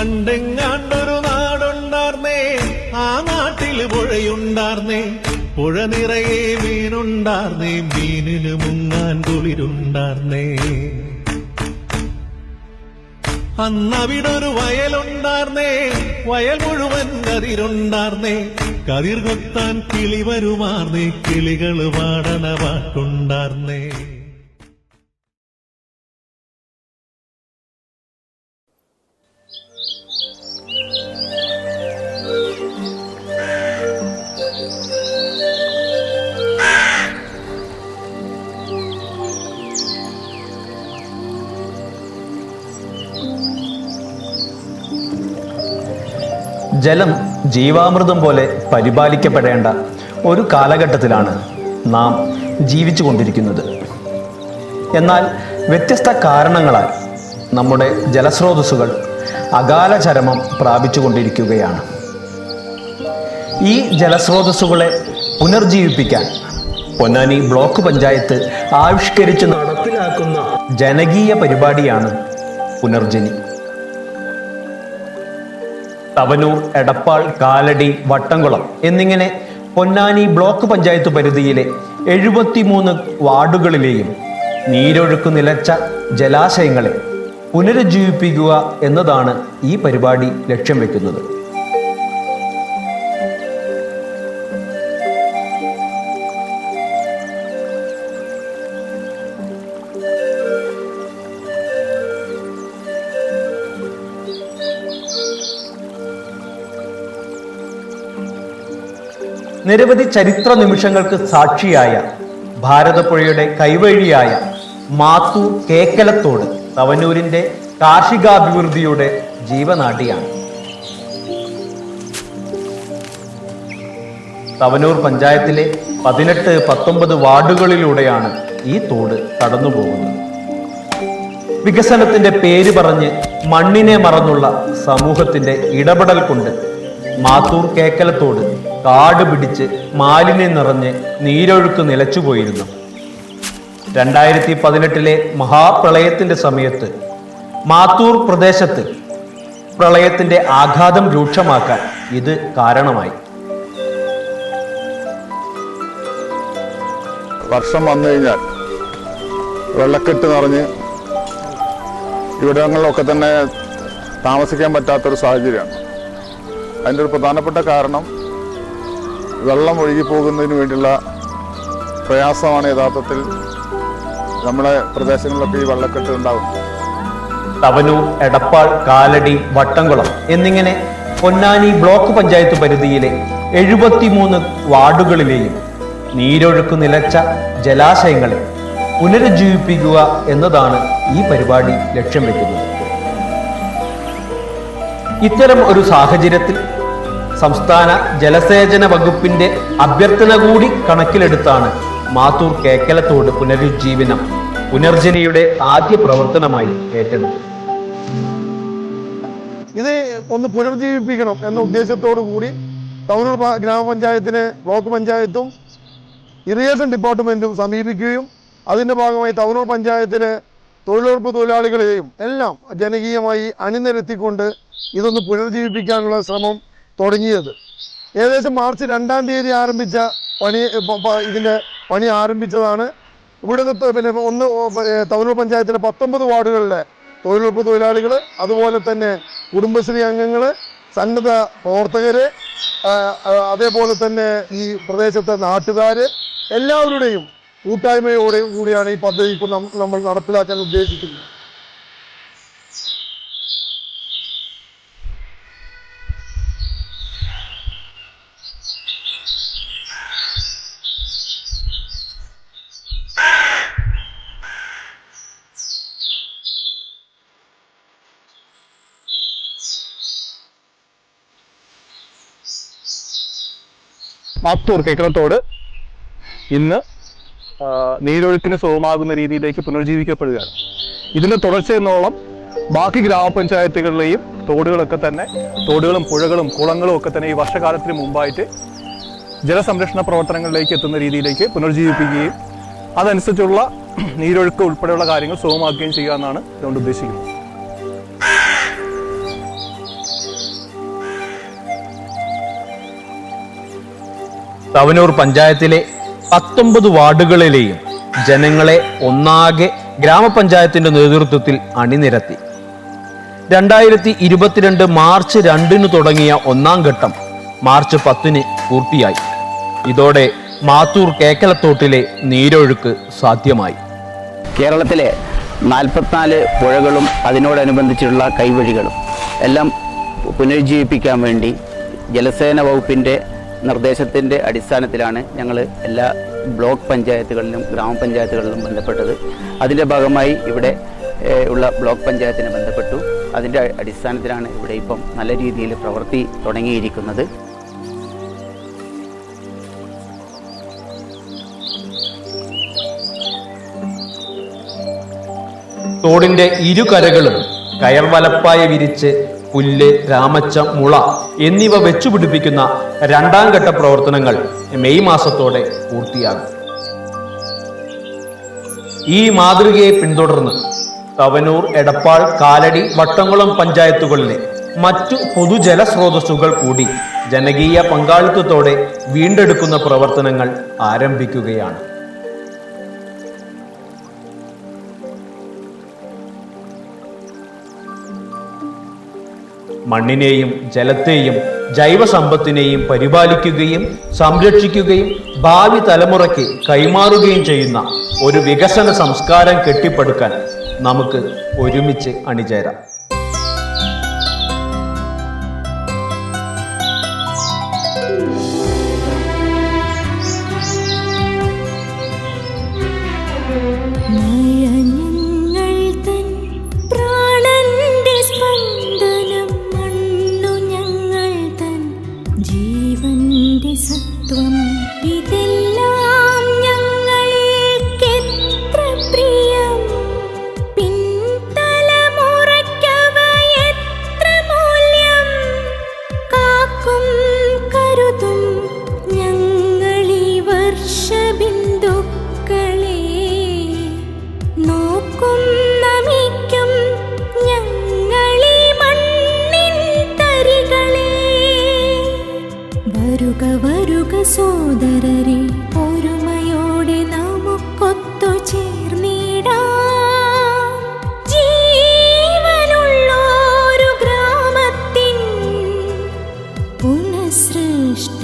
പണ്ടെങ്ങാണ്ടൊരു നാടുണ്ടാർന്നേ, ആ നാട്ടില് പുഴയുണ്ടാർന്നേ, പുഴ നിറയെ മീനുണ്ടാർന്നേ, മീനിന് മുങ്ങാൻ കുളിരുണ്ടാർന്നേ. അന്നവിടൊരു വയലുണ്ടാർന്നേ, വയൽ മുഴുവൻ കതിരുണ്ടാർന്നേ, കതിർ കൊത്താൻ കിളി വരുമാർന്നേ, കിളികള് പാടണ പാട്ടുണ്ടാർന്നേ. ജലം ജീവാമൃതം പോലെ പരിപാലിക്കപ്പെടേണ്ട ഒരു കാലഘട്ടത്തിലാണ് നാം ജീവിച്ചു കൊണ്ടിരിക്കുന്നത്. എന്നാൽ വ്യത്യസ്ത കാരണങ്ങളാൽ നമ്മുടെ ജലസ്രോതസ്സുകൾ അകാല ചരമം പ്രാപിച്ചുകൊണ്ടിരിക്കുകയാണ്. ഈ ജലസ്രോതസ്സുകളെ പുനർജീവിപ്പിക്കാൻ പൊന്നാനി ബ്ലോക്ക് പഞ്ചായത്ത് ആവിഷ്കരിച്ച് നടപ്പിലാക്കുന്ന ജനകീയ പരിപാടിയാണ് പുനർജനി. തവനൂർ, എടപ്പാൾ, കാലടി, വട്ടംകുളം എന്നിങ്ങനെ പൊന്നാനി ബ്ലോക്ക് പഞ്ചായത്ത് പരിധിയിലെ 73 വാർഡുകളിലെയും നീരൊഴുക്ക് നിലച്ച ജലാശയങ്ങളെ പുനരുജ്ജീവിപ്പിക്കുക എന്നതാണ് ഈ പരിപാടി ലക്ഷ്യം വെക്കുന്നത്. നിരവധി ചരിത്ര നിമിഷങ്ങൾക്ക് സാക്ഷിയായ ഭാരതപ്പുഴയുടെ കൈവഴിയായ മാത്തൂർ കേക്കലത്തോട് തവനൂരിന്റെ കാർഷികാഭിവൃദ്ധിയുടെ ജീവനാഡിയാണ്. തവനൂർ പഞ്ചായത്തിലെ 18, 19 വാർഡുകളിലൂടെയാണ് ഈ തോട് കടന്നുപോകുന്നത്. വികസനത്തിന്റെ പേര് പറഞ്ഞ് മണ്ണിനെ മറന്നുള്ള സമൂഹത്തിന്റെ ഇടപെടൽ കൊണ്ട് മാത്തൂർ കേക്കലത്തോട് കാട് പിടിച്ച് മാലിന്യം നിറഞ്ഞ് നീരൊഴുക്ക് നിലച്ചുപോയിരുന്നു. 2018 മഹാപ്രളയത്തിന്റെ സമയത്ത് മാത്തൂർ പ്രദേശത്ത് പ്രളയത്തിന്റെ ആഘാതം രൂക്ഷമാക്കാൻ ഇത് കാരണമായി. വർഷം വന്നു കഴിഞ്ഞാൽ വെള്ളക്കെട്ട് നിറഞ്ഞ് ഇവിടങ്ങളിലൊക്കെ തന്നെ താമസിക്കാൻ പറ്റാത്തൊരു സാഹചര്യമാണ്. അതിൻ്റെ ഒരു പ്രധാനപ്പെട്ട കാരണം വെള്ളം ഒഴുകിപ്പോകുന്നതിന് വേണ്ടിയുള്ള പ്രയാസമാണ് യഥാർത്ഥത്തിൽ നമ്മുടെ പ്രദേശങ്ങളിലൊക്കെ ഈ വെള്ളക്കെട്ട് ഉണ്ടാകുന്നത്. തവനൂർ, എടപ്പാൾ, കാലടി, വട്ടംകുളം എന്നിങ്ങനെ പൊന്നാനി ബ്ലോക്ക് പഞ്ചായത്ത് പരിധിയിലെ 73 വാർഡുകളിലെയും നീരൊഴുക്ക് നിലച്ച ജലാശയങ്ങളെ പുനരുജ്ജീവിപ്പിക്കുക എന്നതാണ് ഈ പരിപാടി ലക്ഷ്യം വെക്കുന്നത്. ഇത്തരം ഒരു സാഹചര്യത്തിൽ സംസ്ഥാന ജലസേചന വകുപ്പിന്റെ അഭ്യർത്ഥന കൂടി കണക്കിലെടുത്താണ് മാത്തൂർ കേക്കലത്തോട് പുനരുജ്ജീവനം പുനർജനിയുടെ ആദ്യ പ്രവർത്തനമായി ഏറ്റെടുത്തത്. ഇത് ഒന്ന് പുനർജീവിപ്പിക്കണം എന്ന ഉദ്ദേശത്തോടു കൂടി തവനൂർ ഗ്രാമപഞ്ചായത്തിനെ ബ്ലോക്ക് പഞ്ചായത്തും ഇറിഗേഷൻ ഡിപ്പാർട്ട്മെന്റും സമീപിക്കുകയും അതിന്റെ ഭാഗമായി തവനൂർ പഞ്ചായത്തിലെ തൊഴിലുറപ്പ് തൊഴിലാളികളെയും എല്ലാം ജനകീയമായി അണിനിരത്തിക്കൊണ്ട് ഇതൊന്ന് പുനർജീവിപ്പിക്കാനുള്ള ശ്രമം തുടങ്ങിയത്. ഏകദേശം മാർച്ച് 2-ാം തീയതി ആരംഭിച്ച ഇതിൻ്റെ പണി ആരംഭിച്ചതാണ്. ഇവിടുത്തെ പിന്നെ തവനൂർ പഞ്ചായത്തിലെ 19 വാർഡുകളിലെ തൊഴിലുറപ്പ് തൊഴിലാളികൾ, അതുപോലെ തന്നെ കുടുംബശ്രീ അംഗങ്ങൾ, സന്നദ്ധ പ്രവർത്തകർ, അതേപോലെ തന്നെ ഈ പ്രദേശത്തെ നാട്ടുകാർ എല്ലാവരുടെയും കൂട്ടായ്മയോടെ കൂടിയാണ് ഈ പദ്ധതി ഇപ്പോൾ നമ്മൾ നടപ്പിലാക്കാൻ ഉദ്ദേശിക്കുന്നത്. മാത്തൂർ കേക്കലത്തോട് ഇന്ന് നീരൊഴുക്കിന് സുഗമമാകുന്ന രീതിയിലേക്ക് പുനർജീവിക്കപ്പെടുകയാണ്. ഇതിൻ്റെ തുടർച്ചയെന്നോളം ബാക്കി ഗ്രാമപഞ്ചായത്തുകളിലെയും തോടുകളും പുഴകളും കുളങ്ങളും ഒക്കെ തന്നെ ഈ വർഷകാലത്തിന് മുമ്പായിട്ട് ജലസംരക്ഷണ പ്രവർത്തനങ്ങളിലേക്ക് എത്തുന്ന രീതിയിലേക്ക് പുനർജീവിപ്പിക്കുകയും അതനുസരിച്ചുള്ള നീരൊഴുക്ക് ഉൾപ്പെടെയുള്ള കാര്യങ്ങൾ സുഗമമാക്കുകയും ചെയ്യുക എന്നാണ് ഇതുകൊണ്ട് ഉദ്ദേശിക്കുന്നത്. തവനൂർ പഞ്ചായത്തിലെ 19 വാർഡുകളിലെയും ജനങ്ങളെ ഒന്നാകെ ഗ്രാമപഞ്ചായത്തിന്റെ നേതൃത്വത്തിൽ അണിനിരത്തി. 2022 മാർച്ച് 2 തുടങ്ങിയ ഒന്നാം ഘട്ടം മാർച്ച് 10 പൂർത്തിയായി. ഇതോടെ മാത്തൂർ കേക്കലത്തോട്ടിലെ നീരൊഴുക്ക് സാധ്യമായി. കേരളത്തിലെ 44 പുഴകളും അതിനോടനുബന്ധിച്ചുള്ള കൈവഴികളും എല്ലാം പുനരുജ്ജീവിപ്പിക്കാൻ വേണ്ടി ജലസേന വകുപ്പിൻ്റെ നിർദ്ദേശത്തിൻ്റെ അടിസ്ഥാനത്തിലാണ് ഞങ്ങൾ എല്ലാ ബ്ലോക്ക് പഞ്ചായത്തുകളിലും ഗ്രാമപഞ്ചായത്തുകളിലും ബന്ധപ്പെട്ടത്. അതിൻ്റെ ഭാഗമായി ഇവിടെ ഉള്ള ബ്ലോക്ക് പഞ്ചായത്തിനെ ബന്ധപ്പെട്ടു. അതിൻ്റെ അടിസ്ഥാനത്തിലാണ് ഇവിടെ ഇപ്പം നല്ല രീതിയിൽ പ്രവൃത്തി തുടങ്ങിയിരിക്കുന്നത്. തോടിന്റെ ഇരുകരകളും കയർവലപ്പായ വിരിച്ച് പുല്ല്, രാമച്ച, മുള എന്നിവ വെച്ചുപിടിപ്പിക്കുന്ന 2ാം ഘട്ട പ്രവർത്തനങ്ങൾ മെയ് മാസത്തോടെ പൂർത്തിയാകും. ഈ മാതൃകയെ പിന്തുടർന്ന് തവനൂർ, എടപ്പാൾ, കാലടി, വട്ടംകുളം പഞ്ചായത്തുകളിലെ മറ്റു പൊതുജല സ്രോതസ്സുകൾ കൂടി ജനകീയ പങ്കാളിത്തത്തോടെ വീണ്ടെടുക്കുന്ന പ്രവർത്തനങ്ങൾ ആരംഭിക്കുകയാണ്. മണ്ണിനെയും ജലത്തെയും ജൈവസമ്പത്തിനെയും പരിപാലിക്കുകയും സംരക്ഷിക്കുകയും ഭാവി തലമുറയ്ക്ക് കൈമാറുകയും ചെയ്യുന്ന ഒരു വികസന സംസ്കാരം കെട്ടിപ്പടുക്കാൻ നമുക്ക് ഒരുമിച്ച് അണിചേരാം. സത്വം ഇതെല്ലാം ഞങ്ങൾക്കെത്ര പ്രിയം, പിൻതലമുറയ്ക്കവ എത്ര മൂല്യം, കാക്കും കരുതും ഞങ്ങളീ വർഷബിന്ദുക്കളെ, നോക്കും നമിക്കും ഞങ്ങളീ മണ്ണിൻ തരികളെ. വരുക വരുക സോദരരെ, ഒരുമയോടെ നമുക്കൊത്തു ചേർന്നിടാം. ജീവനുള്ളൊരു ഗ്രാമത്തിൻ പുനഃസൃഷ്ടിക്കാം.